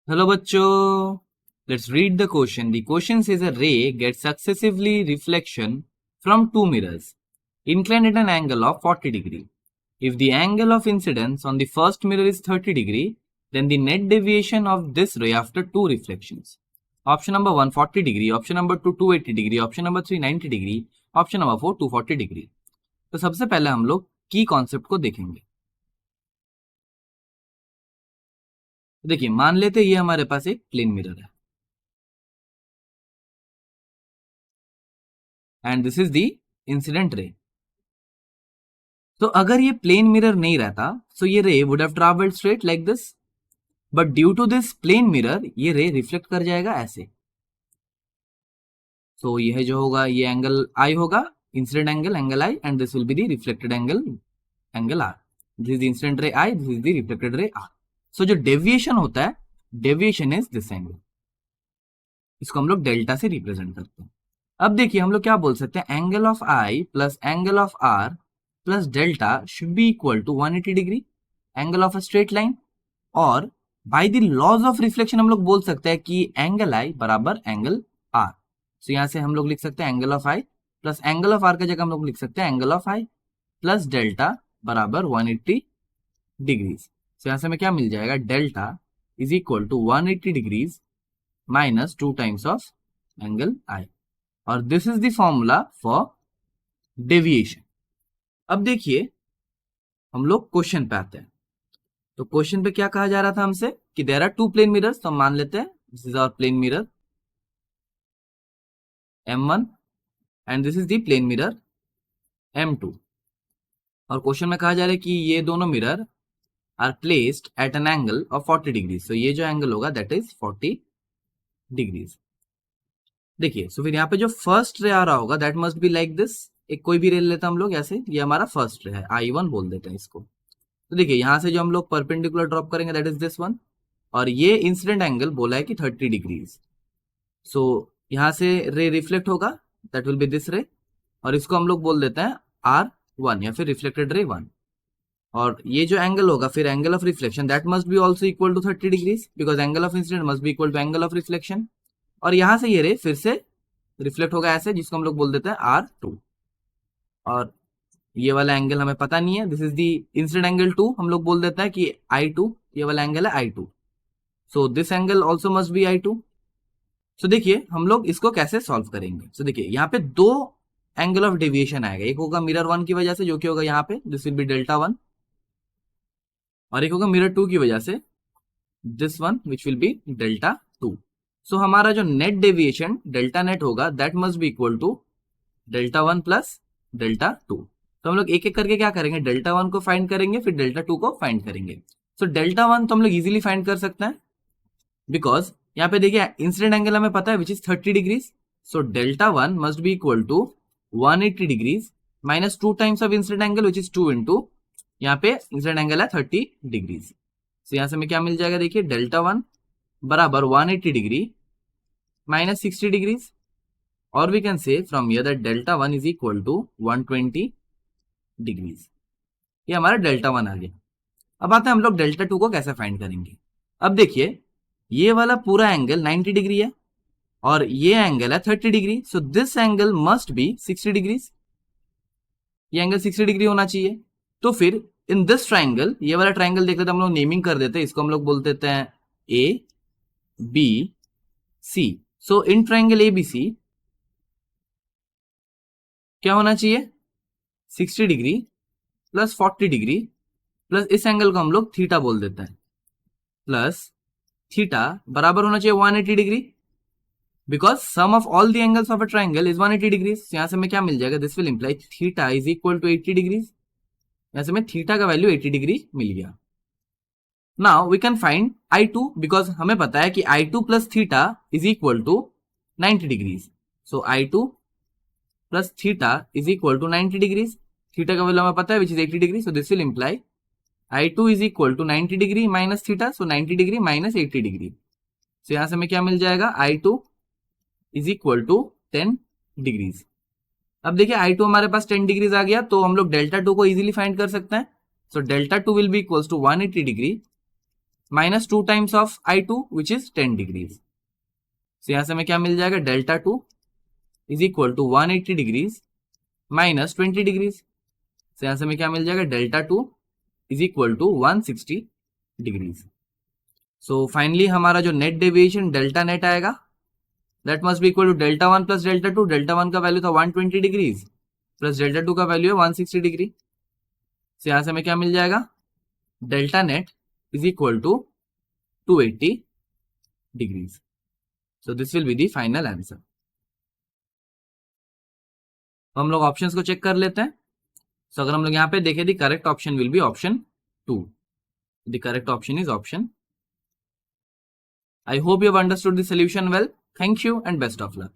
Hello bachcho. Let's read the question. The question says a ray gets successively reflection from two mirrors inclined at an angle of 40 degree. If the angle of incidence on the first mirror is 30 degree, then the net deviation of this ray after two reflections. Option number 1 40 degree, option number 2 280 degree, option number 3 90 degree, option number 4 240 degree. तो सबसे पहले हम लोग की concept को देखेंगे. देखिए मान लेते ये हमारे पास एक प्लेन मिरर है and this is the incident रे. तो अगर ये प्लेन मिरर नहीं रहता सो ये ray would have travelled straight like this, but due to this plane mirror ये रे रिफ्लेक्ट कर जाएगा ऐसे. तो यह जो होगा ये एंगल आई होगा, incident angle I, and this will be the reflected angle R. This is the incident ray I, this is the reflected ray R. So जो डेविएशन होता है, डेविएशन इज दिस एंगल. इसको हम लोग delta से represent करते हैं. अब देखिए हम लोग क्या बोल सकते हैं, angle of I plus angle of R plus delta should be equal to 180 degree, angle of a straight line. और by the laws of reflection हम लोग बोल सकते हैं कि एंगल आई बराबर एंगल आर. सो यहां से हम लोग लिख सकते हैं angle of I plus angle of R का जगह हम लोग लिख सकते हैं angle of I plus delta बराबर 180 डिग्रीज. सो यहां से हमें क्या मिल जाएगा, delta is equal to 180 degrees minus 2 times of angle I. और this is the formula for deviation. अब देखिए हम लोग क्वेश्चन पे आते हैं. तो क्वेश्चन पे क्या कहा जा रहा था हमसे कि there are two plane mirrors. तो हम मान लेते हैं this is our plane mirror M1 and this is the plane mirror M2. और क्वेश्चन में कहा जा रहा है कि ये दोनों mirror are placed at an angle of 40 degrees. तो ये जो एंगल होगा दैट इज 40 डिग्रीज. देखिए सो फिर यहाँ पे जो फर्स्ट रे आ रहा होगा that must be like this. एक कोई भी रे लेते हैं हम लोग ऐसे, ये हमारा फर्स्ट रे है, I1 बोल देते हैं इसको. तो देखिए यहाँ से जो हम लोग परपेंडिकुलर ड्रॉप करेंगे दैट इज दिस वन. और ये इंसिडेंट एंगल बोला है कि 30 डिग्रीज. सो यहाँ से रे रिफ्लेक्ट होगा दैट विल बी दिस रे, और इसको हम लोग बोल देते हैं R1 या फिर रिफ्लेक्टेड रे 1. और ये जो एंगल होगा फिर angle of reflection that must be also equal to 30 degrees because angle of incident must be equal to angle of reflection. और यहां से ये रे फिर से रिफ्लेक्ट होगा ऐसे, जिसको हम लोग बोल देते हैं R2. और ये वाला एंगल हमें पता नहीं है, this is the incident angle 2, हम लोग बोल देते हैं कि I2, ये वाला एंगल है I2. So this angle also must be I2. सो देखिए हम लोग इसको कैसे सॉल्व करेंगे. सो देखिए यहाँ पे दो एंगल ऑफ डेविएशन आएगा. एक होगा मिरर 1 की वजह से जो कि होगा यहाँ पे दिस विल बी डेल्टा 1, और एक होगा मिरर 2 की वजह से this one which will be delta 2. So हमारा जो नेट डेविएशन डेल्टा नेट होगा that must be equal to delta 1 plus delta 2. तो हम लोग एक एक करके क्या करेंगे, डेल्टा 1 को फाइंड करेंगे फिर डेल्टा 2 को फाइंड करेंगे. सो डेल्टा 1 तो हम लोग इजीली फाइंड कर सकते हैं बिकॉज यहाँ पे देखिए इंसिडेंट एंगल हमें पता है which is 30 degrees. So delta 1 must be equal to 180 degrees minus 2 times of incident angle which is 2 into यहाँ पे इंसिडेंट एंगल है 30 डिग्रीज. सो यहाँ से हमें क्या मिल जाएगा, देखिए डेल्टा 1 बराबर 180 डिग्री माइनस 60 डिग्रीज. और we can say from here that delta 1 is equal to 120 degrees. ये हमारा डेल्टा 1 आ गया. अब आते हैं हम लोग डेल्टा 2 को कैसे फाइंड करेंगे. अब देखिए ये वाला पूरा एंगल 90 डिग्री है और ये एंगल है 30 degree. So this angle must be 60 degrees. ये एंगल 60 डिग्री होना चाहिए. तो फिर इन दिस ट्राइंगल, ये वाला ट्राइंगल देख लेते हैं हम लोग, नेमिंग कर देते हैं इसको, हम लोग बोल देते हैं A B C. So in triangle ABC क्या होना चाहिए, 60 डिग्री प्लस 40 डिग्री प्लस इस एंगल को हम लोग थीटा बोल देते हैं, प्लस थीटा बराबर होना चाहिए 180 degree because sum of all the angles of a triangle is 180 degrees. यहां से हमें क्या मिल जाएगा, this will imply theta is equal to 80 degrees. यहां से हमें थीटा का वैल्यू 80 डिग्री मिल गया. Now we can find I2 because हमें पता है कि I2 plus theta is equal to 90 degrees. So I2 plus theta is equal to 90 degrees. Theta का वैल्यू हमें पता है which is 80 degree. So this will imply I2 is equal to 90 degree minus theta. So 90 degree minus 80 degree. So यहां से हमें क्या मिल जाएगा, I2 is equal to 10 degrees. अब देखिए I2 हमारे पास 10 डिग्रीज आ गया तो हम लोग डेल्टा 2 को इजीली फाइंड कर सकते हैं. So delta 2 will be equals to 180 degree minus 2 times of I2 which is 10 degrees. तो यहां से हमें क्या मिल जाएगा, delta 2 is equal to 180 degrees minus 20 degrees. तो यहां से हमें क्या मिल जाएगा, delta 2 is equal to 160 degrees. So finally हमारा जो नेट डेविएशन डेल्टा नेट आएगा that must be equal to delta 1 plus delta 2। Delta 1 का वैल्यू था 120 डिग्रीज प्लस डेल्टा 2 का वैल्यू है 160 डिग्री। तो यहां से हमें क्या मिल जाएगा, delta net is equal to 280 degrees. So this will be the final answer. हम लोग ऑप्शंस को चेक कर लेते हैं। सो अगर हम लोग यहाँ पे देखें, the correct option will be option 2। The correct option is option. I hope you have understood the solution well. Thank you and best of luck.